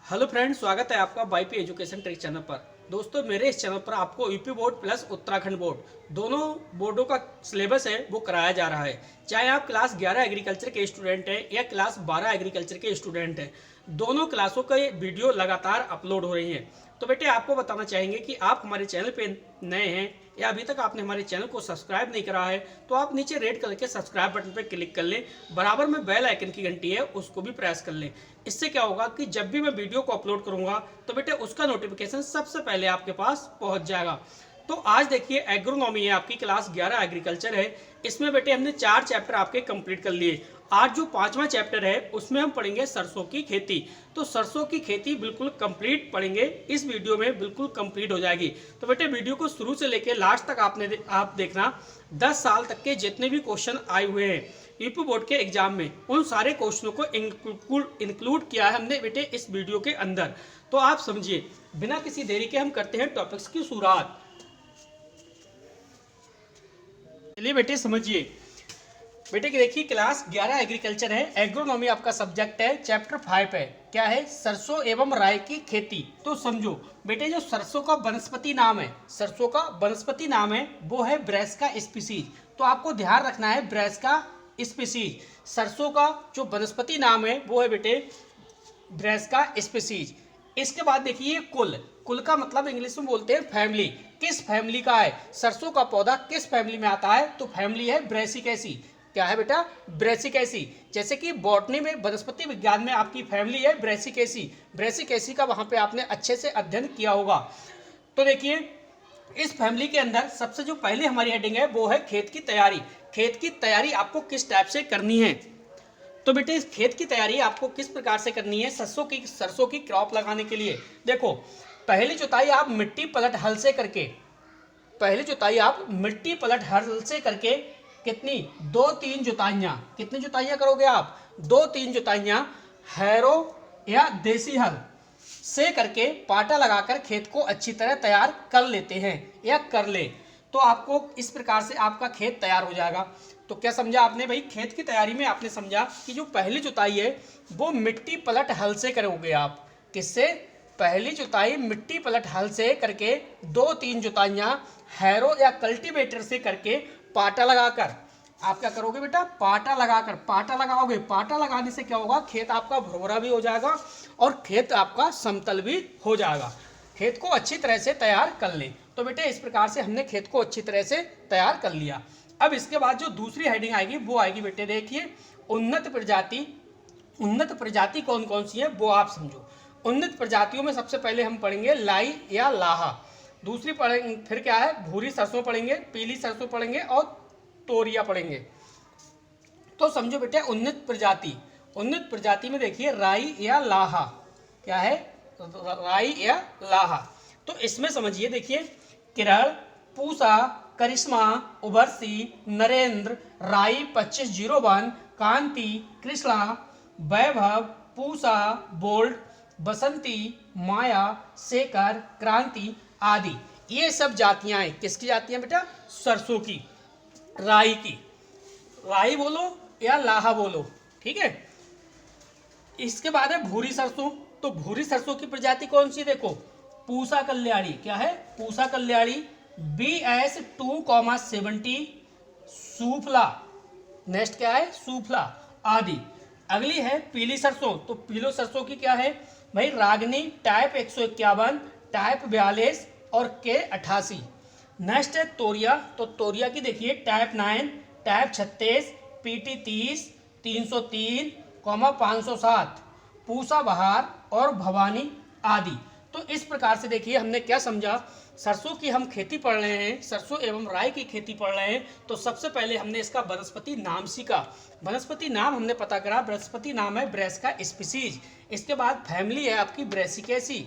Hello friends, स्वागत है आपका वाईपी एजुकेशन ट्रिक चैनल पर। दोस्तों, मेरे इस चैनल पर आपको UP board plus Uttarakhand board दोनों बोर्डों का सिलेबस है वो कराया जा रहा है। चाहे आप क्लास 11 एग्रीकल्चर के स्टूडेंट हैं या क्लास 12 एग्रीकल्चर के स्टूडेंट हैं, दोनों क्लासों का वीडियो लगातार अपलोड हो रही हैं। तो बेटे, आपको बताना चाहेंगे कि आप हमारे चैनल पे नए हैं या अभी तक आपने हमारे चैनल को सब्सक्राइब नहीं करा है, तो आप नीचे रेड कलर के सब्सक्राइब बटन पर क्लिक कर लें। बराबर में बेल आइकन की घंटी है, उसको भी प्रेस कर लें। इससे क्या होगा कि जब भी मैं वीडियो को अपलोड करूंगा तो बेटे उसका नोटिफिकेशन सबसे पहले आपके पास पहुंच जाएगा। तो आज देखिए, एग्रोनॉमी है, आपकी क्लास 11 एग्रीकल्चर है। इसमें बेटे हमने 4 चैप्टर आपके कंप्लीट कर लिए। आज जो 5वां चैप्टर है उसमें हम पढ़ेंगे सरसों की खेती। तो सरसों की खेती बिल्कुल कंप्लीट पढ़ेंगे, इस वीडियो में बिल्कुल कंप्लीट हो जाएगी। तो बेटे, वीडियो को शुरू से लेकर लास्ट तक आप देखना। 10 साल तक के जितने भी क्वेश्चन आए हुए हैं यूपी बोर्ड के एग्जाम में, उन सारे क्वेश्चनों को इंक्लूड किया है हमने बेटे इस वीडियो के अंदर। तो आप समझिए, बिना किसी देरी के हम करते हैं टॉपिक्स की शुरुआत। चलिए बेटे समझिए। बेटे की देखिए, क्लास 11 एग्रीकल्चर है, एग्रोनॉमी आपका सब्जेक्ट है, चैप्टर 5 है। क्या है? सरसों एवं राई की खेती। तो समझो बेटे, जो सरसों का वनस्पति नाम है, सरसों का वनस्पति नाम है वो है ब्रैसिका स्पीसीज। तो आपको ध्यान रखना है, ब्रैसिका स्पीसीज। सरसों का जो वनस्पति नाम है वो है बेटे ब्रैसिका स्पीसीज। इसके बाद देखिए, कुल। कुल का मतलब इंग्लिश में बोलते हैं फैमिली। किस फैमिली का है सरसों का पौधा, किस फैमिली में आता है? तो फैमिली है ब्रेसिकेसी। क्या है बेटा? ब्रेसिकेसी। जैसे कि बॉटनी में, वनस्पति विज्ञान में आपकी फैमिली है ब्रेसिकेसी। ब्रेसिकेसी का वहां पे आपने अच्छे से अध्ययन किया होगा। तो देखिए, इस फैमिली के अंदर सबसे जो पहले हमारी हेडिंग है वो है खेत की तैयारी। खेत की तैयारी आपको किस टाइप से करनी है? तो बेटे, इस खेत की तैयारी आपको किस प्रकार से करनी है सरसों की क्रॉप लगाने के लिए? देखो, पहली जुताई आप मिट्टी पलट हल से करके, पहली जुताई आप मिट्टी पलट हल से करके कितनी? 2-3 जुताइयां। कितनी जुताइयां करोगे आप? 2-3 जुताइयां हैरो या देसी हल से करके पाटा लगाकर खेत को अच्छी तरह तैयार कर लेते हैं या कर ले। तो आपको इस प्रकार से आपका खेत तैयार हो जाएगा। तो क्या समझा आपने भाई? खेत की तैयारी में आपने समझा कि जो पहली जुताई है वो मिट्टी पलट हल से करोगे आप। किससे? पहली जुताई मिट्टी पलट हल से करके 2-3 जुताइयां हैरो या कल्टीवेटर से करके पाटा लगाकर आप क्या करोगे बेटा? पाटा लगाकर, पाटा लगाओगे। पाटा लगाने से क्या होगा? खेत आपका भुरभुरा भी हो जाएगा और खेत आपका समतल भी हो जाएगा। खेत को अच्छी तरह से तैयार कर ले। तो बेटे, इस प्रकार से हमने खेत को अच्छी तरह से तैयार कर लिया। अब इसके बाद जो दूसरी हेडिंग आएगी वो आएगी बेटे, देखिए, उन्नत प्रजाति। उन्नत प्रजाति कौन कौन सी है वो आप समझो। उन्नत प्रजातियों में सबसे पहले हम पढ़ेंगे लाई या लाहा। दूसरी पढ़ेंगे, फिर क्या है, भूरी सरसों पढ़ेंगे, पीली सरसों पढ़ेंगे और तोरिया पढ़ेंगे। तो समझो बेटे, उन्नत प्रजाति। उन्नत प्रजाति में देखिए राई या लाहा। क्या है? राई या लाहा। तो इसमें समझिए, देखिए, केरल, पूसा, करिश्मा, उबरसी, नरेंद्र, राई 2501, कांति, कृष्णा, वैभव, पूसा, बोल्ट, बसंती, माया, शेखर, क्रांति आदि, ये सब जातियां हैं। किसकी जातियां बेटा? सरसों की, राई की। राई बोलो या लाहा बोलो, ठीक है। इसके बाद है भूरी सरसों। तो भूरी सरसों की प्रजाति कौन सी? देखो, पूसा कल्याणी। क्या है? पूसा कल्याणी, BS2,70, सूफला। नेक्स्ट क्या है? सूफला आदि। अगली है पीली सरसों। तो पीलो सरसों की क्या है भाई? रागनी, टाइप 151, टाइप 42 और K88। नेक्स्ट है तोरिया। तो तोरिया की देखिए टाइप 9, टाइप 36, PT 30, 303, 507, पूसा बहार और भवानी आदि। तो इस प्रकार से देखिए, हमने क्या समझा? सरसों की हम खेती पढ़ रहे हैं, सरसों एवं राई की खेती पढ़ रहे हैं। तो सबसे पहले हमने इसका वनस्पति नाम सीखा। वनस्पति नाम हमने पता करा, वनस्पति नाम है ब्रैसिका स्पीसीज। इसके बाद फैमिली है आपकी ब्रेसिकेसी।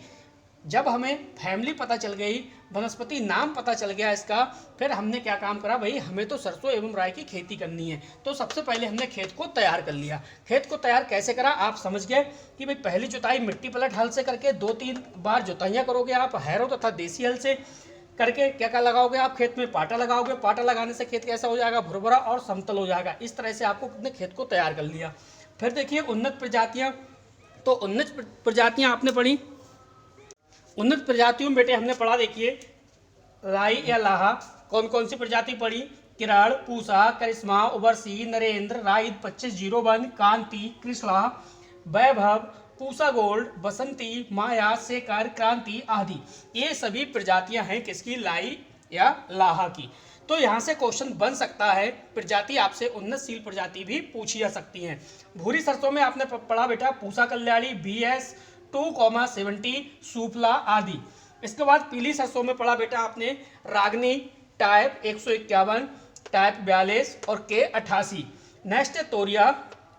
जब हमें फैमिली पता चल गई, वनस्पति नाम पता चल गया इसका, फिर हमने क्या काम करा भाई? हमें तो सरसों एवं राई की खेती करनी है। तो सबसे पहले हमने खेत को तैयार कर लिया। खेत को तैयार कैसे करा आप समझ गए कि भाई पहली जुताई मिट्टी पलट हल से करके 2-3 बार जुताइयां करोगे आप हैरो तथा देसी हल से करके। क्या क्या लगाओगे आप खेत में? पाटा लगाओगे। पाटा लगाने से खेत कैसा हो जाएगा? भुरभुरा और समतल हो जाएगा। इस तरह से आपको अपने खेत को तैयार कर लिया। फिर देखिए उन्नत प्रजातियां। तो उन्नत प्रजातियां आपने पढ़ी। उन्नत प्रजातियों में बेटे हमने पढ़ा, देखिए राई या लाहा, कौन कौन सी प्रजाति पढ़ी? किरण, पूसा, करिश्मा, उबरसी, नरेंद्र, राई 2501, कांति, कृष्णा, वैभव, पूसा गोल्ड, बसंती, माया, शेखर, क्रांति आदि। ये सभी प्रजातियां हैं किसकी? लाई या लाहा की। तो यहाँ से क्वेश्चन बन सकता है, प्रजाति आपसे उन्नतशील प्रजाति भी पूछी जा सकती हैं। भूरी सरसों में आपने पढ़ा बेटा पूसा कल्याणी, BS 2,70, सूफला आदि। इसके बाद पीली सरसों में पढ़ा बेटा आपने रागनी टाइप 151, टाइप 42 और K88। नेक्स्ट है तोरिया,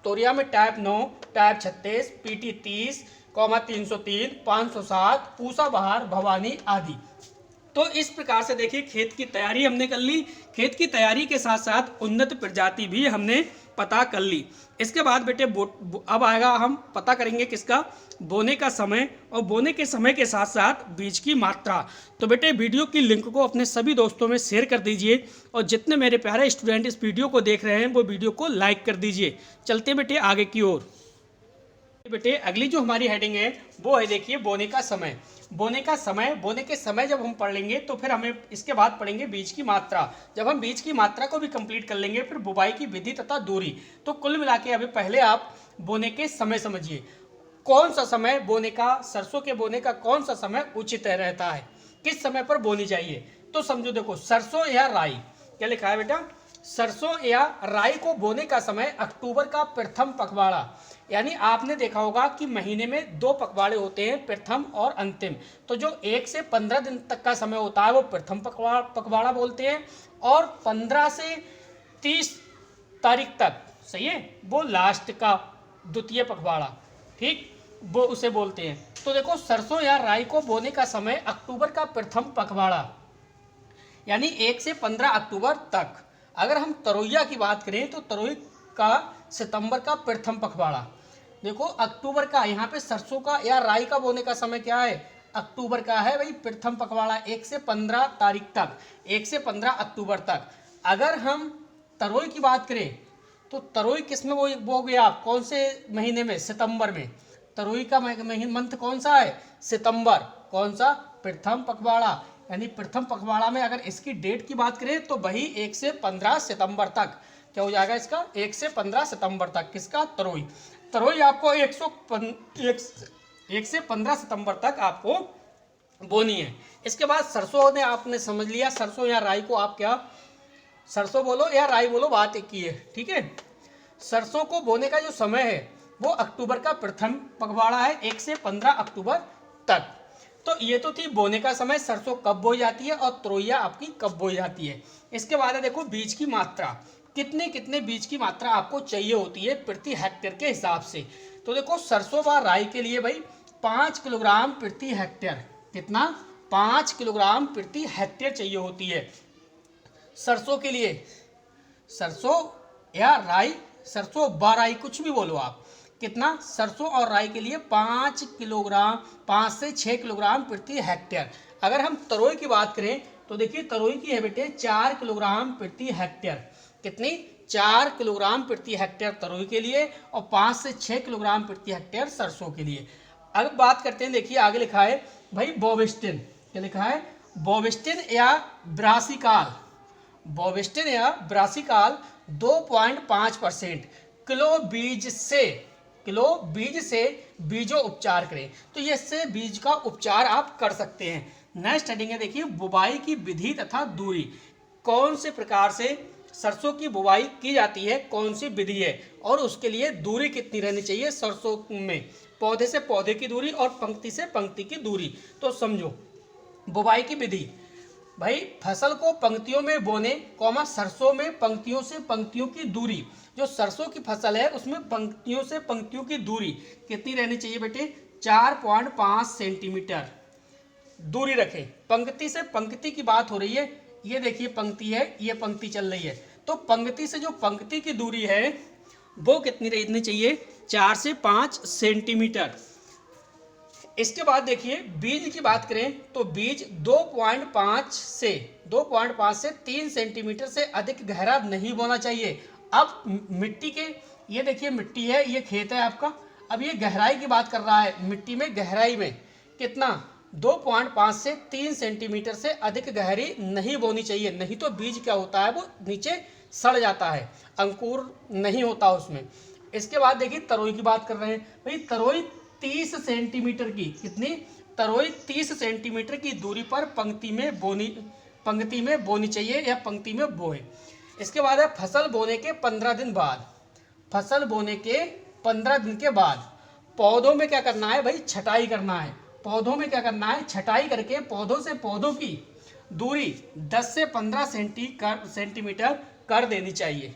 तोरिया में टाइप 9, टाइप 36, PT 30, 303, 507, पूसा बहार, भवानी आदि। तो इस प्रकार से देखिए खेत की तैयारी हमने कर ली। खेत की तैयारी के साथ साथ उन्नत प्रजाति भी हमने पता कर ली। इसके बाद बेटे अब आएगा, हम पता करेंगे किसका? बोने का समय, और बोने के समय के साथ साथ बीज की मात्रा। तो बेटे वीडियो की लिंक को अपने सभी दोस्तों में शेयर कर दीजिए, और जितने मेरे प्यारे स्टूडेंट इस वीडियो को देख रहे हैं वो वीडियो को लाइक कर दीजिए। चलते बेटे आगे की ओर। बेटे अगली जो हमारी हेडिंग है वो है, देखिए बोने का समय। बोने का समय, बोने के समय जब हम पढ़ लेंगे तो फिर हमें इसके बाद पढ़ेंगे बीज की मात्रा। जब हम बीज की मात्रा को भी कंप्लीट कर लेंगे फिर बुवाई की विधि तथा दूरी। तो कुल मिला के अभी पहले आप बोने के समय समझिए। कौन सा समय बोने का, सरसों के बोने का कौन सा समय उचित रहता है, किस समय पर बोनी चाहिए? तो समझो, देखो सरसों या राई, क्या लिखा है बेटा? सरसों या राई को बोने का समय अक्टूबर का प्रथम पखवाड़ा, यानी आपने देखा होगा कि महीने में 2 पखवाड़े होते हैं, प्रथम और अंतिम। तो जो 1 से 15 दिन तक का समय होता है वो प्रथम पखवाड़ा बोलते हैं, और 15 से 30 तारीख तक, सही है, वो लास्ट का द्वितीय पखवाड़ा, ठीक, वो उसे बोलते हैं। तो देखो सरसों या राई को बोने का समय अक्टूबर का प्रथम पखवाड़ा, यानी 1 से 15 अक्टूबर तक। अगर हम तरोइया की बात करें तो तरोई का सितंबर का प्रथम पखवाड़ा। देखो अक्टूबर का, यहाँ पे सरसों का या राई का बोने का समय क्या है? अक्टूबर का है भाई, प्रथम पखवाड़ा 1 से 15 तारीख तक, 1 से 15 अक्टूबर तक। अगर हम तरोई की बात करें तो तरोई किस में बोओगे आप? कौन से महीने में? सितंबर में। तरोई का मंथ कौन सा है? सितंबर। कौन सा? प्रथम पखवाड़ा। यानी प्रथम पखवाड़ा में अगर इसकी डेट की बात करें तो वही 1 से 15 सितंबर तक। क्या हो जाएगा इसका? 1 से 15 सितंबर तक। किसका? तरोई। तरोई आपको 1 से 15 सितंबर तक आपको बोनी है। इसके बाद सरसों ने आपने समझ लिया, सरसों या राई को आप क्या, सरसों बोलो या राई बोलो, बात एक ही है, ठीक है। सरसों को बोने का जो समय है वो अक्टूबर का प्रथम पखवाड़ा है, 1 से 15 अक्टूबर तक। तो ये तो थी बोने का समय, सरसों कब बोई जाती है और तरोइया आपकी कब बोई जाती है। इसके बाद है देखो बीज की मात्रा, कितने कितने बीज की मात्रा आपको चाहिए होती है प्रति हेक्टेयर के हिसाब से। तो देखो सरसों व राई के लिए भाई 5 किलोग्राम प्रति हेक्टेयर, कितना? 5 किलोग्राम प्रति हेक्टेयर चाहिए होती है। सरसों के लिए, सरसों या राई, सरसों व राई कुछ भी बोलो आप, कितना? सरसों और राई के लिए 5 किलोग्राम, 5 से 6 किलोग्राम प्रति हेक्टेयर। अगर हम तरोई की बात करें तो देखिए तरोई की है बेटे 4 किलोग्राम प्रति हेक्टेयर। कितनी? 4 किलोग्राम प्रति हेक्टेयर तरोई के लिए, और 5 से 6 किलोग्राम प्रति हेक्टेयर सरसों के लिए। अब बात करते हैं, देखिए आगे लिखा है भाई बोविस्टिन। क्या लिखा है? बोविस्टिन या ब्रासिकाल, बोविस्टिन या ब्रासिकाल 2.5% किलो बीज से बीजों उपचार करें। तो ये इससे बीज का उपचार आप कर सकते हैं। नेक्स्ट हेडिंग है, देखिए बुवाई की विधि तथा दूरी। कौन से प्रकार से सरसों की बुवाई की जाती है, कौन सी विधि है, और उसके लिए दूरी कितनी रहनी चाहिए सरसों में, पौधे से पौधे की दूरी और पंक्ति से पंक्ति की दूरी। तो समझो बुवाई की विधि, भाई फसल को पंक्तियों में बोने, सरसों में पंक्तियों से पंक्तियों की दूरी। जो सरसों की फसल है उसमें पंक्तियों से पंक्तियों की दूरी कितनी रहनी चाहिए बेटे? 4.5 सेंटीमीटर दूरी रखें। पंक्ति से पंक्ति की बात हो रही है, ये देखिए पंक्ति है, ये पंक्ति चल रही है, तो पंक्ति से जो पंक्ति की दूरी है वो कितनी रहनी चाहिए? 4 से 5 सेंटीमीटर। इसके बाद देखिए बीज की बात करें तो बीज 2.5 से 3 सेंटीमीटर से अधिक गहरा नहीं बोना चाहिए। अब मिट्टी के, ये देखिए मिट्टी है, ये खेत है आपका, अब ये गहराई की बात कर रहा है, मिट्टी में गहराई में कितना 2.5 से 3 सेंटीमीटर से अधिक गहरी नहीं बोनी चाहिए, नहीं तो बीज क्या होता है वो नीचे सड़ जाता है, अंकुर नहीं होता उसमें। इसके बाद देखिए तरोई की बात कर रहे हैं भाई, तरोई 30 सेंटीमीटर की, कितनी, तरोई 30 सेंटीमीटर की दूरी पर पंक्ति में बोनी चाहिए या पंक्ति में बोए। इसके बाद है फसल बोने के 15 दिन बाद, फसल बोने के 15 दिन के बाद पौधों में क्या करना है भाई, छटाई करना है। पौधों में क्या करना है, छटाई करके पौधों से पौधों की दूरी 10 से 15 सेंटीमीटर कर देनी चाहिए।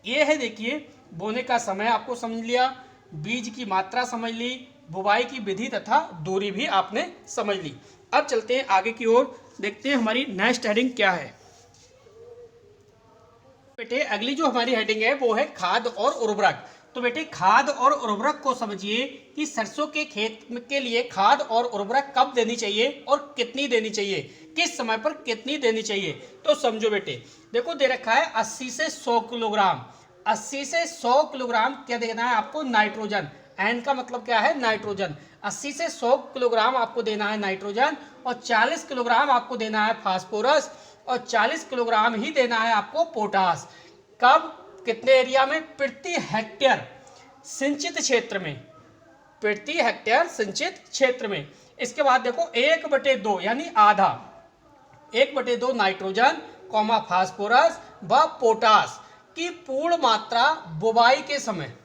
ये है देखिए बोने का समय आपको समझ लिया, बीज की मात्रा समझ ली, बुवाई की विधि तथा दूरी भी आपने समझ ली। अब चलते हैं आगे की ओर, देखते हैं हमारी नेक्स्ट हेडिंग क्या है। बेटे अगली जो हमारी हेडिंग है वो है खाद और उर्वरक। तो बेटे खाद और उर्वरक को समझिए कि सरसों के खेत के लिए खाद और उर्वरक कब देनी चाहिए और कितनी देनी चाहिए, किस समय पर कितनी देनी चाहिए। तो समझो बेटे, देखो दे रखा है 80 से 100 किलोग्राम, 80 से 100 किलोग्राम क्या देना है आपको, नाइट्रोजन। एन का मतलब क्या है, नाइट्रोजन। 80 से 100 किलोग्राम आपको देना है नाइट्रोजन और 40 किलोग्राम आपको देना है फास्फोरस और 40 किलोग्राम ही देना है आपको पोटास। कब, कितने एरिया में, प्रति हेक्टेयर सिंचित क्षेत्र में, प्रति हेक्टेयर सिंचित क्षेत्र में। इसके बाद देखो 1/2 यानी आधा, 1/2 नाइट्रोजन कॉमा फास्फोरस व पोटास की पूर्ण मात्रा बुवाई के समय।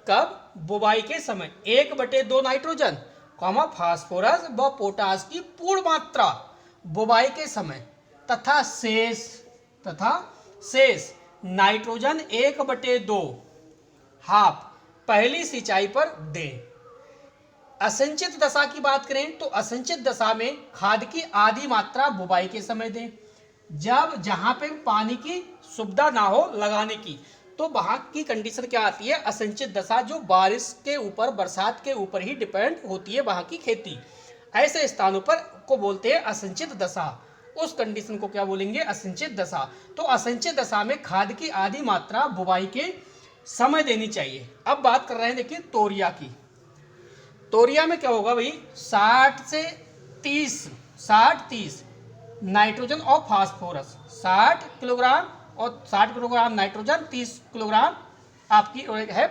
कब, बुवाई के समय 1/2 नाइट्रोजन कॉमा फास्फोरस व पोटास की पूर्ण मात्रा बुवाई के समय तथा शेष नाइट्रोजन 1/2 हाफ पहली सिंचाई पर दें। असिंचित दशा की बात करें तो असिंचित दशा में खाद की आधी मात्रा बुवाई के समय दें। जब जहां पे पानी की सुविधा ना हो लगाने की, तो वहां की कंडीशन क्या आती है, असिंचित दशा, जो बारिश के ऊपर, बरसात के ऊपर ही डिपेंड होती है वहां की खेती। ऐसे स्थानों पर को बोलते हैं असिंचित दशा, उस कंडीशन को क्या बोलेंगे, असिंचित दशा। तो असिंचित दशा में खाद की आधी मात्रा बुवाई के समय देनी चाहिए। अब बात कर रहे हैं देखिए तोरिया की। तोरिया में क्या होगा भाई, 60-30 नाइट्रोजन और फास्फोरस, 60 किलोग्राम और 60 किलोग्राम नाइट्रोजन, 30 किलोग्राम आपकी है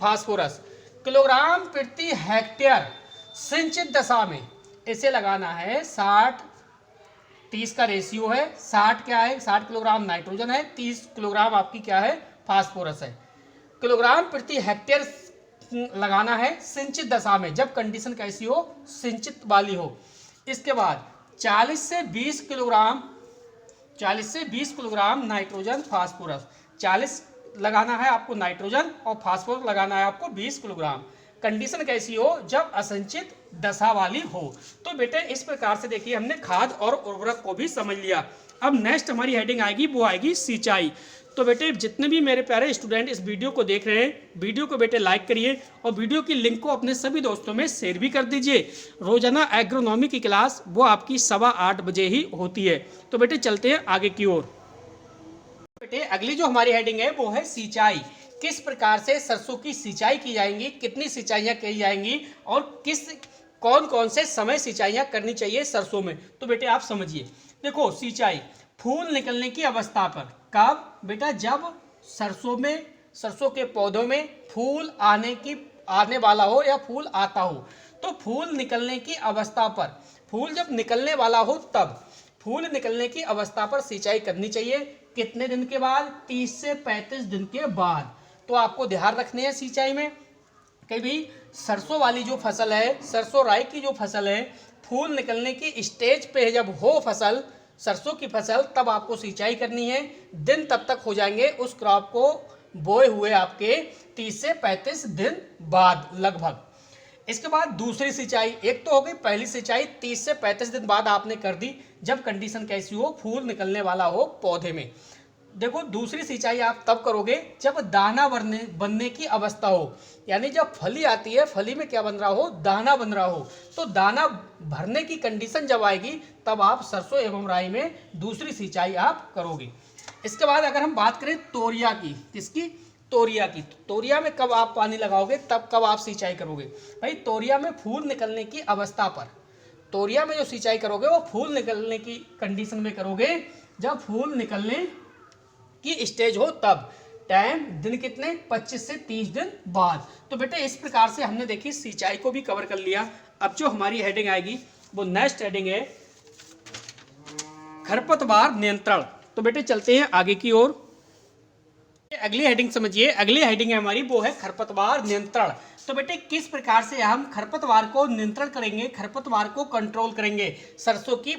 फास्फोरस किलोग्राम प्रति हेक्टेयर सिंचित दशा में। इसे लगाना है 60-30 का रेशियो है, 60 क्या है, 60 किलोग्राम नाइट्रोजन है, 30 किलोग्राम आपकी क्या है, फास्फोरस है, किलोग्राम प्रति हेक्टेयर लगाना है सिंचित दशा में, जब कंडीशन कैसी हो, सिंचित वाली हो। इसके बाद 40 से 20 किलोग्राम नाइट्रोजन फास्फोरस, 40 लगाना है आपको नाइट्रोजन और फास्फोरस लगाना है आपको 20 किलोग्राम। कंडीशन कैसी हो, जब असिंचित दशा वाली हो। तो बेटे इस प्रकार से देखिए हमने खाद और उर्वरक को भी समझ लिया। अब नेक्स्ट हमारी हेडिंग आएगी, वो आएगी सिंचाई। तो बेटे जितने भी मेरे प्यारे स्टूडेंट इस वीडियो को देख रहे हैं, वीडियो को बेटे लाइक करिए और वीडियो की लिंक को अपने सभी दोस्तों में शेयर भी कर दीजिए। रोजाना एग्रोनॉमी की क्लास वो आपकी 8:15 बजे ही होती है। तो बेटे चलते हैं आगे की ओर। बेटे अगली जो हमारी हेडिंग है वो है सिंचाई। किस प्रकार से सरसों की सिंचाई की जाएंगी, कितनी सिंचाइयाँ की जाएंगी और कौन कौन से समय सिंचाइयाँ करनी चाहिए सरसों में। तो बेटे आप समझिए, देखो सिंचाई फूल निकलने की अवस्था पर। कब बेटा, जब सरसों के पौधों में फूल आने वाला हो या फूल आता हो, तो फूल निकलने की अवस्था पर, फूल जब निकलने वाला हो तब फूल निकलने की अवस्था पर सिंचाई करनी चाहिए। कितने दिन के बाद, 30 से 35 दिन के बाद। तो आपको ध्यान रखने हैं सिंचाई में कि भी सरसों वाली जो फसल है, सरसों राई की जो फसल है, फूल निकलने की स्टेज पे जब हो फसल, सरसों की फसल, तब आपको सिंचाई करनी है। दिन तब तक हो जाएंगे उस क्रॉप को बोए हुए आपके 30 से 35 दिन बाद लगभग। इसके बाद दूसरी सिंचाई, एक तो हो गई पहली सिंचाई 30 से 35 दिन बाद आपने कर दी, जब कंडीशन कैसी हो, फूल निकलने वाला हो पौधे में। देखो दूसरी सिंचाई आप तब करोगे जब दाना बनने की अवस्था हो, यानी जब फली आती है, फली में क्या बन रहा हो, दाना बन रहा हो। तो दाना भरने की कंडीशन जब आएगी तब आप सरसों एवं राई में दूसरी सिंचाई आप करोगे। इसके बाद अगर हम बात करें तोरिया की, किसकी, तोरिया की। तोरिया में कब आप पानी लगाओगे, तब कब आप सिंचाई करोगे भाई, तोरिया में फूल निकलने की अवस्था पर। तोरिया में जो सिंचाई करोगे वो फूल निकलने की कंडीशन में करोगे, जब फूल निकलने की स्टेज हो तब। टाइम दिन कितने, 25 से 30 दिन बाद। तो बेटे इस प्रकार से हमने देखी सिंचाई को भी कवर कर लिया। अब जो हमारी हेडिंग आएगी वो नेक्स्ट हेडिंग है खरपतवार नियंत्रण। तो बेटे चलते हैं आगे की ओर। अगली हेडिंग समझिए, अगली हेडिंग है हमारी वो है खरपतवार नियंत्रण। तो बेटे किस प्रकार से हम खरपतवार को नियंत्रण करेंगे, खरपतवार को कंट्रोल करेंगे सरसों की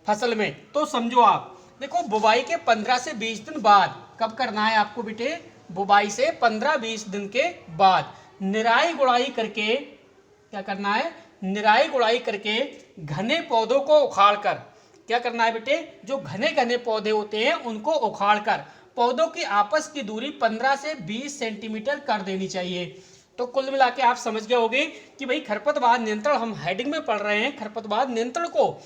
फसल में। तो समझो आप, देखो बुवाई के 15 से 20 दिन बाद, कब करना है आपको बेटे, बुवाई से 15-20 दिन के बाद निराई गुड़ाई करके, क्या करना है, निराई गुड़ाई करके घने पौधों को उखाड़कर, क्या करना है बेटे, जो घने घने पौधे होते हैं उनको उखाड़कर पौधों की आपस की दूरी 15 से 20 सेंटीमीटर कर देनी चाहिए। तो कुल मिला के आप समझ गए होंगे कि भाई खरपतवार नियंत्रण हम हेडिंग में पढ़ रहे हैं खरपतवार नियंत्रण को,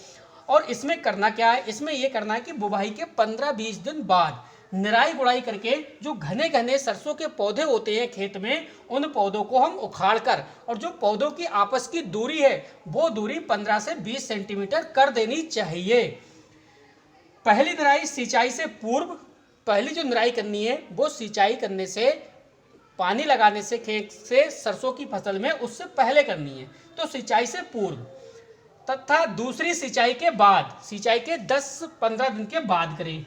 और इसमें करना क्या है, इसमें यह करना है कि बुवाई के 15-20 दिन बाद निराई गुड़ाई करके जो घने घने सरसों के पौधे होते हैं खेत में, उन पौधों को हम उखाड़ कर, और जो पौधों की आपस की दूरी है वो दूरी 15 से 20 सेंटीमीटर कर देनी चाहिए। पहली निराई सिंचाई से पूर्व, पहली जो निराई करनी है वो सिंचाई करने से, पानी लगाने से खेत से सरसों की फसल में, उससे पहले करनी है, तो सिंचाई से पूर्व। तथा दूसरी सिंचाई के बाद, सिंचाई के 10-15 दिन के बाद करें।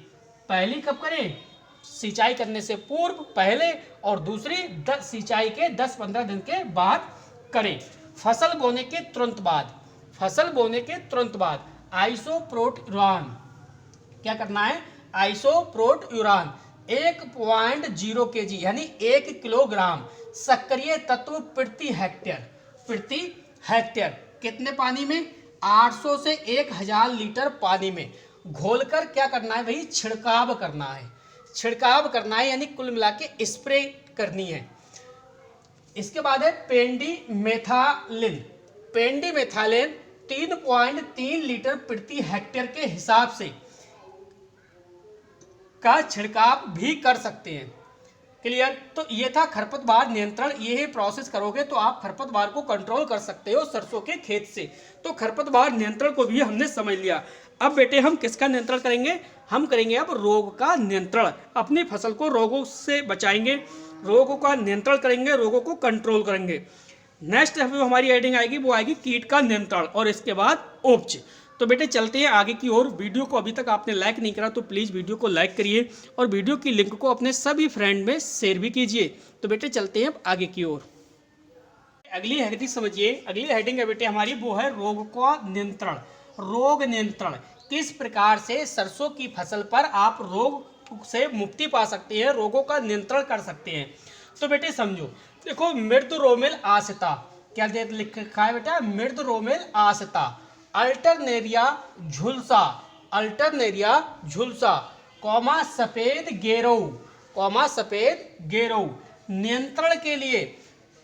पहली कब करें, सिंचाई करने से पूर्व पहले, और दूसरी सिंचाई के 10-15 दिन के बाद करें। फसल बोने के तुरंत बाद, फसल बोने के तुरंत बाद आइसोप्रोट-यूरान, क्या करना है, आइसोप्रोट-यूरान 1.0 kg यानी 1 किलोग्राम सक्रिय तत्व प्रति हेक्टेयर कितने पानी में, 800 से 1000 लीटर पानी में घोलकर क्या करना है भाई, छिड़काव करना है। छिड़काव करना है यानी कुल मिला के स्प्रे करनी है। इसके बाद है पेंडीमेथालिन। पेंडीमेथालिन 3.3 लीटर प्रति हेक्टेयर के हिसाब से का छिड़काव भी कर सकते हैं। क्लियर। तो ये था खरपतवार नियंत्रण, ये ही प्रोसेस करोगे तो आप खरपतवार को कंट्रोल कर सकते हो सरसों के खेत से। तो खरपतवार नियंत्रण को भी हमने समझ लिया। अब बेटे हम किसका नियंत्रण करेंगे, हम करेंगे अब रोग का नियंत्रण। अपनी फसल को रोगों से बचाएंगे, रोगों का नियंत्रण करेंगे, रोगों को कंट्रोल करेंगे। नेक्स्ट हमारी हेडिंग आएगी वो आएगी कीट का नियंत्रण, और इसके बाद उपज। तो बेटे चलते हैं आगे की ओर। वीडियो को अभी तक आपने लाइक नहीं करा तो प्लीज़ वीडियो को लाइक करिए, और वीडियो की लिंक को अपने सभी फ्रेंड में शेयर भी कीजिए। तो बेटे चलते हैं आगे की ओर। अगली हेडिंग समझिए, अगली हेडिंग है बेटे हमारी वो है रोग का नियंत्रण। रोग नियंत्रण, किस प्रकार से सरसों की फसल पर आप रोग से मुक्ति पा सकते हैं, रोगों का नियंत्रण कर सकते हैं। तो बेटे समझो, देखो मृदु रोमेल आसिता, क्या लिखा है बेटा, मृदु रोमेल आसिता, अल्टरनेरिया झुलसा, सफेद गेरो, नियंत्रण के लिए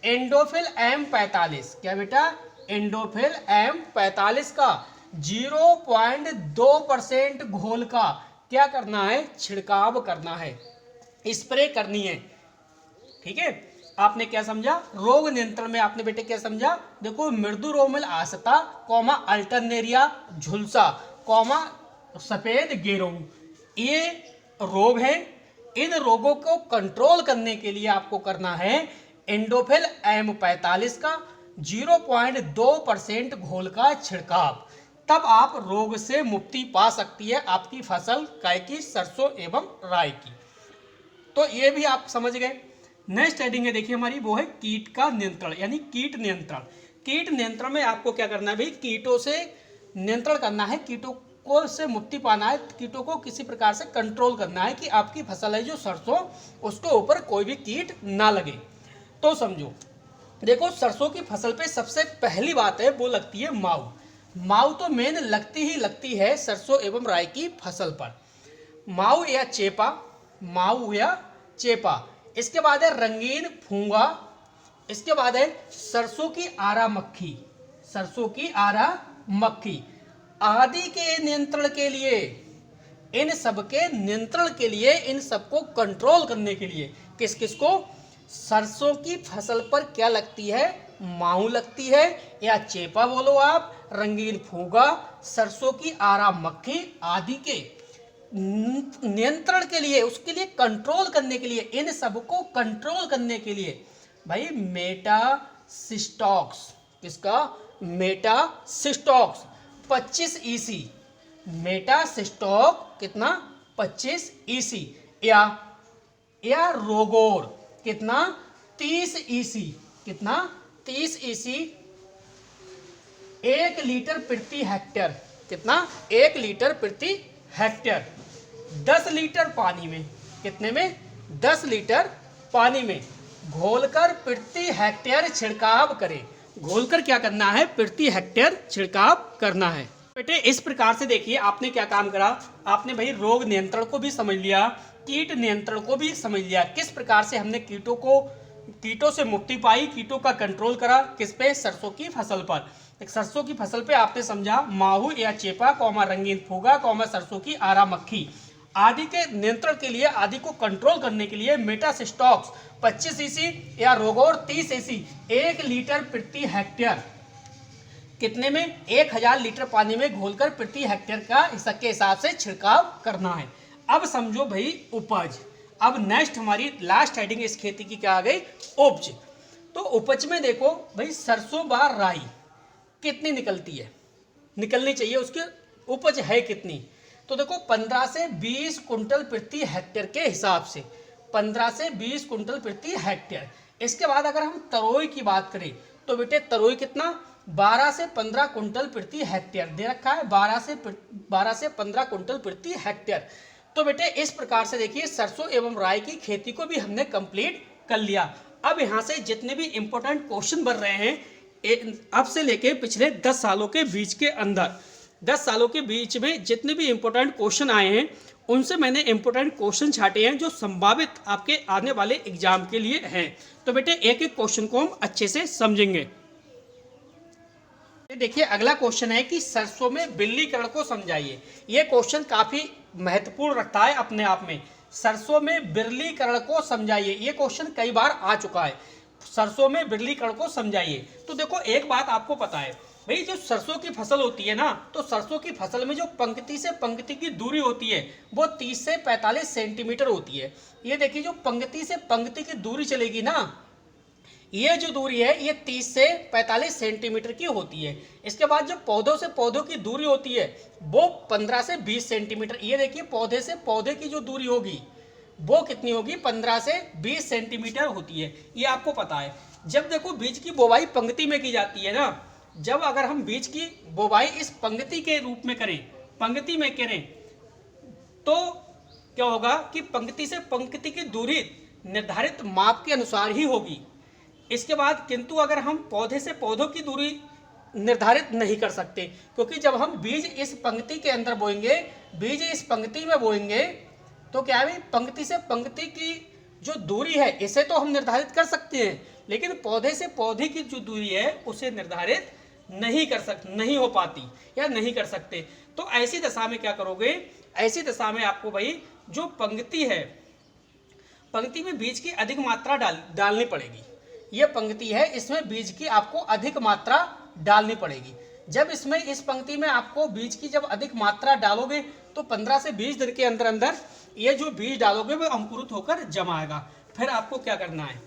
एंडोफिल M45, क्या बेटा, एंडोफिल M45 का 0.2% घोल का क्या करना है, छिड़काव करना है, स्प्रे करनी है। ठीक है, आपने क्या समझा, रोग नियंत्रण में आपने बेटे क्या समझा, देखो मृदु रोमेल आसिता, अल्टरनेरिया झुलसा, सफेद गेरो, ये रोग है। इन रोगों को कंट्रोल करने के लिए आपको करना है एंडोफिल M45 का 0.2% घोल का छिड़काव, तब आप रोग से मुक्ति पा सकती है आपकी फसल काय की, सरसों एवं राई की। तो ये भी आप समझ गए। नेक्स्ट हेडिंग है देखिए हमारी वो है कीट का नियंत्रण, यानी कीट नियंत्रण। कीट नियंत्रण में आपको क्या करना है भाई, कीटों से नियंत्रण करना है, कीटों को से मुक्ति पाना है, कीटों को किसी प्रकार से कंट्रोल करना है कि आपकी फसल है जो सरसों, उसके ऊपर कोई भी कीट ना लगे। तो समझो, देखो सरसों की फसल पे सबसे पहली बात है वो लगती है माऊ। माऊ तो मेन लगती है सरसों एवं राई की फसल पर, माऊ या चेपा। इसके बाद है रंगीन फूंगा, इसके बाद है सरसों की आरा मक्खी आदि के नियंत्रण के लिए, इन सबको कंट्रोल करने के लिए किस किस को? सरसों की फसल पर क्या लगती है? माहू लगती है या चेपा बोलो आप, रंगीन फूगा, सरसों की आरा मक्खी आदि के नियंत्रण के लिए, उसके लिए कंट्रोल करने के लिए, इन सबको कंट्रोल करने के लिए भाई मेटासिस्टॉक्स, किसका? मेटासिस्टॉक्स 25 ईसी, मेटासिस्टॉक कितना? 25 ईसी, या रोगोर कितना? 30 ईसी, कितना? 30 ईसी 1 लीटर प्रति हेक्टेयर, कितना? 1 लीटर प्रति हेक्टेयर 10 लीटर पानी में, कितने में? 10 लीटर पानी में घोलकर प्रति हेक्टेयर छिड़काव करें। घोलकर क्या करना है? प्रति हेक्टेयर छिड़काव करना है। बेटे इस प्रकार से देखिए आपने क्या काम करा, आपने भाई रोग नियंत्रण को भी समझ लिया, कीट नियंत्रण को भी समझ लिया, किस प्रकार से हमने कीटों से मुक्ति पाई, कीटों का कंट्रोल करा, किस पे? सरसों की फसल पर। सरसों की फसल पे आपने समझा माहू या चेपा, रंगीन फूगा, सरसों की आरा मक्खी आदि के नियंत्रण के लिए, आदि को कंट्रोल करने के लिए मेटासिस्टॉक्स 25 ईसी या रोगोर 30 ईसी 1 लीटर प्रति हेक्टेयर, कितने में? 1000 लीटर पानी में घोलकर प्रति हेक्टेयर का के हिसाब से छिड़काव करना है। अब समझो भाई उपज। अब नेक्स्ट हमारी लास्ट हेडिंग इस खेती की क्या आ गई? उपज। तो उपज में देखो भाई सरसों बार राई कितनी निकलती है, निकलनी चाहिए, उसकी उपज है कितनी? तो देखो 15 से 20 कुंटल प्रति हेक्टेयर के हिसाब से, 15 से 20 कुंटल प्रति हेक्टेयर। इसके बाद अगर हम तरोई की बात करें तो बेटे तरोई कितना? 12 से 15 कुंटल प्रति हेक्टेयर दे रखा है, 12 से 15 कुंटल प्रति हेक्टेयर। तो बेटे इस प्रकार से देखिए सरसों एवं राई की खेती को भी हमने कंप्लीट कर लिया। अब यहाँ से जितने भी इंपॉर्टेंट क्वेश्चन बन रहे हैं अब से लेके पिछले 10 सालों के बीच के अंदर, 10 सालों के बीच में जितने भी इंपॉर्टेंट क्वेश्चन आए हैं उनसे मैंने इंपॉर्टेंट क्वेश्चन छाटे हैं जो संभावित आपके आने वाले एग्जाम के लिए हैं। तो बेटे एक एक क्वेश्चन को हम अच्छे से समझेंगे। देखिए अगला क्वेश्चन है कि सरसों में बिल्लीकरण को समझाइए। यह क्वेश्चन काफी महत्वपूर्ण रखता है अपने आप में। सरसों में बिल्लीकरण को समझाइए, यह क्वेश्चन कई बार आ चुका है। सरसों में बिल्लीकरण को समझाइए। तो देखो एक बात आपको पता है भाई, जो सरसों की फसल होती है ना, तो सरसों की फसल में जो पंक्ति से पंक्ति की दूरी होती है वो 30 से 45 सेंटीमीटर होती है। ये देखिए जो पंक्ति से पंक्ति की दूरी चलेगी ना, ये जो दूरी है ये 30 से 45 सेंटीमीटर की होती है। इसके बाद जो पौधों से पौधों की दूरी होती है वो 15 से 20 सेंटीमीटर। ये देखिए पौधे से पौधे की जो दूरी होगी वो कितनी होगी? 15 से 20 सेंटीमीटर होती है, ये आपको पता है। जब देखो बीज की बोवाई पंक्ति में की जाती है ना, जब अगर हम बीज की बोवाई इस पंक्ति के रूप में करें, पंक्ति में करें, तो क्या होगा कि पंक्ति से पंक्ति की दूरी निर्धारित माप के अनुसार ही होगी। इसके बाद किंतु अगर हम पौधे से पौधों की दूरी निर्धारित नहीं कर सकते, क्योंकि जब हम बीज इस पंक्ति के अंदर बोएंगे, बीज इस पंक्ति में बोएंगे, तो क्या है पंक्ति से पंक्ति की जो दूरी है इसे तो हम निर्धारित कर सकते हैं, लेकिन पौधे से पौधे की जो दूरी है उसे निर्धारित नहीं हो पाती या नहीं कर सकते। तो ऐसी दशा में क्या करोगे? ऐसी दशा में आपको भाई जो पंक्ति है, पंक्ति में बीज की अधिक मात्रा डालनी पड़ेगी। ये पंक्ति है, इसमें बीज की आपको अधिक मात्रा डालनी पड़ेगी। जब इसमें इस पंक्ति में आपको बीज की जब अधिक मात्रा डालोगे तो 15 से 20 दिन के अंदर अंदर ये जो बीज डालोगे वो अंकुरित होकर जमाएगा। फिर आपको क्या करना है,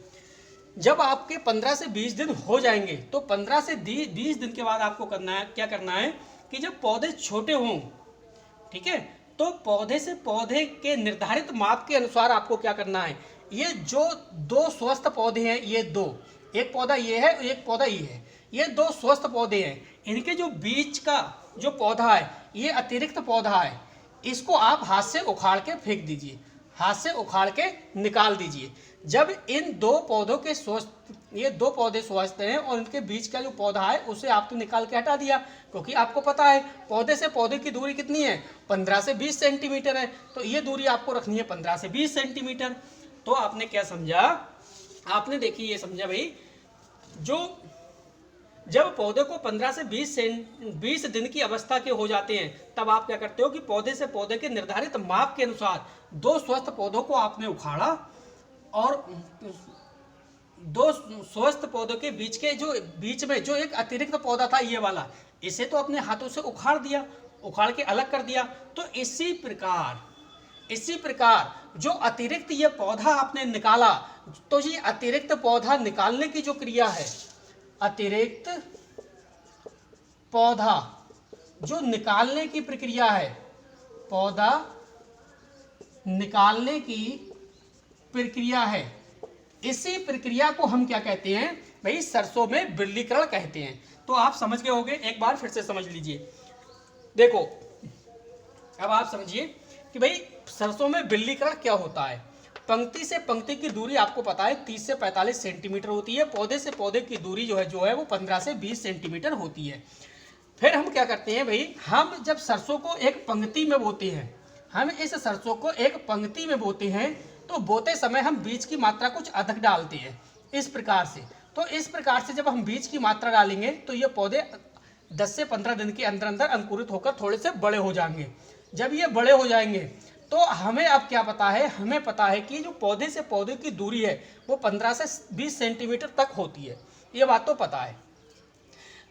जब आपके 15 से 20 दिन हो जाएंगे तो 15 से 20 दिन के बाद आपको क्या करना है कि जब पौधे छोटे हों, ठीक है, तो पौधे से पौधे के निर्धारित माप के अनुसार आपको क्या करना है, ये जो दो स्वस्थ पौधे हैं, ये दो, एक पौधा ये है एक पौधा ये है, ये दो स्वस्थ पौधे हैं, इनके जो बीच का जो पौधा है ये अतिरिक्त पौधा है, इसको आप हाथ से उखाड़ के फेंक दीजिए, हाथ से उखाड़ के निकाल दीजिए। जब इन दो पौधों के ये दो पौधे स्वस्थ हैं और इनके बीच का जो पौधा है उसे आपने निकाल के हटा दिया, क्योंकि आपको पता है पौधे से पौधे की दूरी कितनी है, 15 से 20 सेंटीमीटर है, तो ये दूरी आपको रखनी है 15 से 20 सेंटीमीटर। तो आपने क्या समझा, आपने देखिए ये समझा भाई, जो जब पौधे को 15 से 20 दिन की अवस्था के हो जाते हैं तब आप क्या करते हो कि पौधे से पौधे के निर्धारित माप के अनुसार दो स्वस्थ पौधों को आपने उखाड़ा और दो स्वस्थ पौधों के बीच के जो बीच में जो एक अतिरिक्त पौधा था ये वाला, इसे तो अपने हाथों से उखाड़ दिया, उखाड़ के अलग कर दिया। तो इसी प्रकार जो अतिरिक्त ये पौधा आपने निकाला, तो ये अतिरिक्त पौधा निकालने की जो क्रिया है, अतिरिक्त पौधा जो निकालने की प्रक्रिया है, पौधा निकालने की प्रक्रिया है, इसी प्रक्रिया को हम क्या कहते हैं भाई, सरसों में बिरलीकरण कहते हैं। तो आप समझ गए होंगे, एक बार फिर से समझ लीजिए। देखो अब आप समझिए कि भाई सरसों में बिरलीकरण क्या होता है। पंक्ति से पंक्ति की दूरी आपको पता है 30 से 45 सेंटीमीटर होती है। पौधे से पौधे की दूरी जो है वो 15 से 20 सेंटीमीटर होती है। फिर हम क्या करते हैं भाई, हम जब सरसों को एक पंक्ति में बोते हैं, हम इस सरसों को एक पंक्ति में बोते हैं, तो बोते समय हम बीज की मात्रा कुछ अधिक डालते हैं इस प्रकार से। तो इस प्रकार से जब हम बीज की मात्रा डालेंगे तो ये पौधे 10 से 15 दिन के अंदर अंदर अंकुरित होकर थोड़े से बड़े हो जाएंगे। जब ये बड़े हो जाएंगे तो हमें अब क्या पता है, हमें पता है कि जो पौधे से पौधे की दूरी है वो 15 से 20 सेंटीमीटर तक होती है, ये बात तो पता है।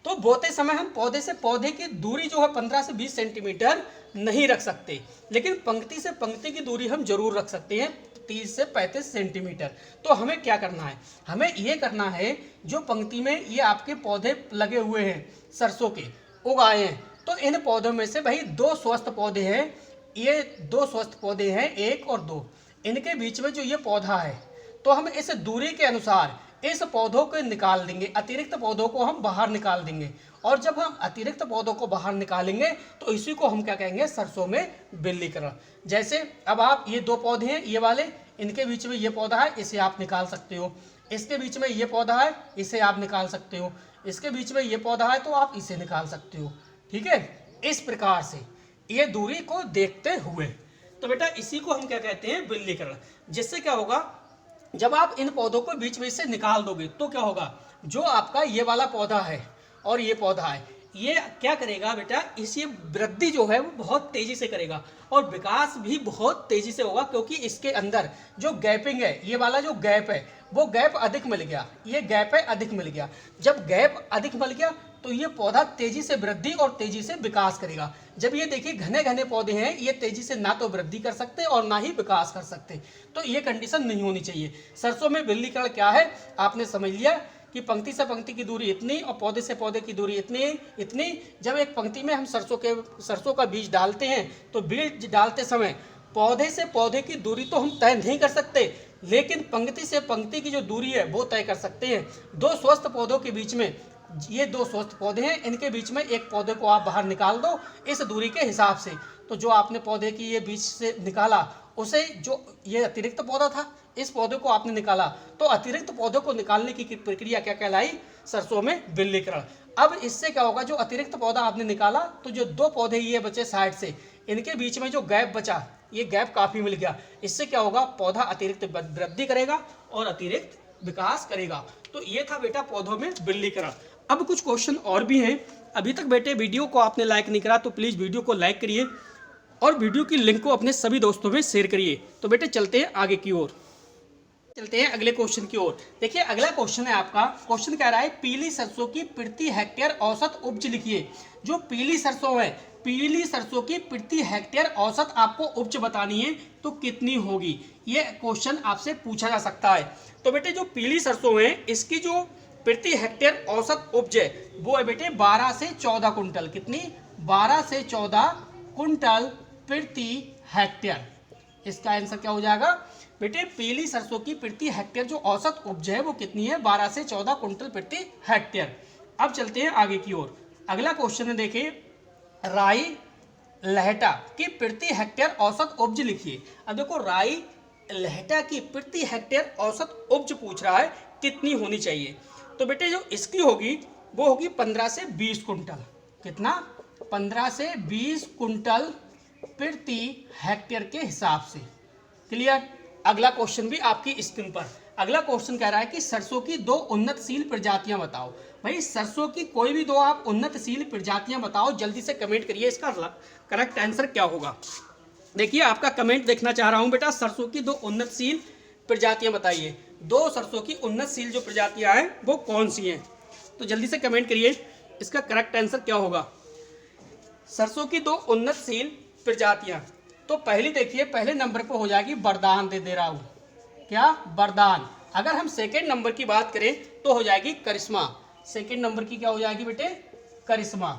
तो बोते समय हम पौधे से पौधे की दूरी जो है 15 से 20 सेंटीमीटर नहीं रख सकते, लेकिन पंक्ति से पंक्ति की दूरी हम जरूर रख सकते हैं 30 से 35 सेंटीमीटर। तो हमें क्या करना है, हमें ये करना है, जो पंक्ति में ये आपके पौधे लगे हुए हैं सरसों के, उगाए हैं, तो इन पौधों में से भाई 2 स्वस्थ पौधे हैं, ये 2 स्वस्थ पौधे हैं, 1 और 2, इनके बीच में जो ये पौधा है, तो हम इस दूरी के अनुसार इस पौधों को निकाल देंगे, अतिरिक्त पौधों को हम बाहर निकाल देंगे। और जब हम अतिरिक्त पौधों को बाहर निकालेंगे तो इसी को हम क्या कहेंगे, सरसों में बिरलीकरण। जैसे अब आप ये 2 पौधे हैं, ये वाले, इनके बीच में ये पौधा है, इसे आप निकाल सकते हो। इसके बीच में ये पौधा है, इसे आप निकाल सकते हो। इसके बीच में ये पौधा है, तो आप इसे निकाल सकते हो। ठीक है, इस प्रकार से ये दूरी को देखते हुए, तो बेटा इसी को हम क्या कहते हैं, बिरलीकरण। जिससे क्या होगा, जब आप इन पौधों को बीच में से निकाल दोगे तो क्या होगा, जो आपका ये वाला पौधा है और ये पौधा है, ये क्या करेगा बेटा, इसी वृद्धि जो है वो बहुत तेजी से करेगा और विकास भी बहुत तेजी से होगा, क्योंकि इसके अंदर जो गैपिंग है, ये वाला जो गैप है वो गैप अधिक मिल गया, ये गैप है अधिक मिल गया। जब गैप अधिक मिल गया तो ये पौधा तेजी से वृद्धि और तेजी से विकास करेगा। जब ये देखिए घने घने पौधे हैं, ये तेजी से ना तो वृद्धि कर सकते और ना ही विकास कर सकते, तो ये कंडीशन नहीं होनी चाहिए। सरसों में बिरलीकरण क्या है, आपने समझ लिया कि पंक्ति से पंक्ति की दूरी इतनी और पौधे से पौधे की दूरी इतनी। जब एक पंक्ति में हम सरसों का बीज डालते हैं, तो बीज डालते समय पौधे से पौधे की दूरी तो हम तय नहीं कर सकते, लेकिन पंक्ति से पंक्ति की जो दूरी है वो तय कर सकते हैं। 2 स्वस्थ पौधों के बीच में, ये 2 स्वस्थ पौधे हैं, इनके बीच में एक पौधे को आप बाहर निकाल दो इस दूरी के हिसाब से। तो जो आपने पौधे की ये बीच से निकाला, उसे जो ये अतिरिक्त पौधा था, इस पौधे को आपने निकाला, तो अतिरिक्त पौधे को निकालने की प्रक्रिया क्या कहलाई, सरसों में बिरलीकरण। अब इससे क्या होगा, जो अतिरिक्त पौधा आपने निकाला, तो जो 2 पौधे ये बचे साइड से, इनके बीच में जो गैप बचा, ये गैप काफी मिल गया। इससे क्या होगा, पौधा अतिरिक्त वृद्धि करेगा और अतिरिक्त विकास करेगा। तो ये था बेटा पौधों में बिरलीकरण। अब कुछ क्वेश्चन और भी हैं। अभी तक बेटे वीडियो को आपने लाइक नहीं करा तो प्लीज़ वीडियो को लाइक करिए और वीडियो की लिंक को अपने सभी दोस्तों में शेयर करिए। तो बेटे चलते हैं आगे की ओर, चलते हैं अगले क्वेश्चन की ओर। देखिए अगला क्वेश्चन है आपका, क्वेश्चन कह रहा है पीली सरसों की प्रति हेक्टेयर औसत उपज लिखिए। जो पीली सरसों है, पीली सरसों की प्रति हेक्टेयर औसत आपको उपज बतानी है, तो कितनी होगी, ये क्वेश्चन आपसे पूछा जा सकता है। तो बेटे जो पीली सरसों है, इसकी जो प्रति हेक्टेयर औसत उपज है वो है बेटे 12 से 14 कुंटल। कितनी, 12 से 14 कुंटल प्रति हेक्टेयर। इसका आंसर क्या हो जाएगा बेटे, पीली सरसों की प्रति हेक्टेयर जो औसत उपज है वो कितनी है, 12 से 14 कुंटल प्रति हेक्टेयर। अब चलते हैं आगे की ओर। अगला क्वेश्चन है, देखिए राई लहटा की प्रति हेक्टेयर औसत उपज लिखिए। अब देखो राई लहटा की प्रति हेक्टेयर औसत उपज पूछ रहा है, कितनी होनी चाहिए। तो बेटे जो इसकी होगी वो होगी 15 से 20 कुंटल। कितना, 15 से 20 कुंटल प्रति हेक्टेयर के हिसाब से। क्लियर। अगला क्वेश्चन भी आपकी स्क्रीन पर। अगला क्वेश्चन कह रहा है कि सरसों की 2 उन्नतशील प्रजातियां बताओ। भाई सरसों की कोई भी 2 आप उन्नतशील प्रजातियां बताओ, जल्दी से कमेंट करिए, इसका करेक्ट आंसर क्या होगा। देखिए आपका कमेंट देखना चाह रहा हूं बेटा, सरसों की 2 उन्नतशील प्रजातियां बताइए। 2 सरसों की उन्नतशील जो प्रजातियां हैं वो कौन सी हैं? तो जल्दी से कमेंट करिए इसका करेक्ट आंसर क्या होगा। सरसों की 2 उन्नतशील प्रजातियां, तो पहली देखिए, पहले नंबर पर हो जाएगी बरदान, दे रहा हूं क्या, बरदान। अगर हम सेकेंड नंबर की बात करें तो हो जाएगी करिश्मा। सेकेंड नंबर की क्या हो जाएगी बेटे, करिश्मा।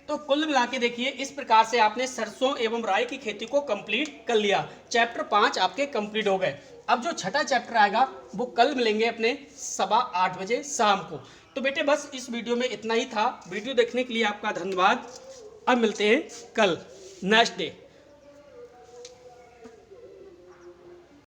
तो कुल मिला के देखिए इस प्रकार से आपने सरसों एवं राई की खेती को कंप्लीट कर लिया। चैप्टर 5 आपके कंप्लीट हो गए। अब जो छठा चैप्टर आएगा वो कल मिलेंगे अपने 8:15 बजे शाम को। तो बेटे बस इस वीडियो में इतना ही था। वीडियो देखने के लिए आपका धन्यवाद। अब मिलते हैं कल नेक्स्ट डे।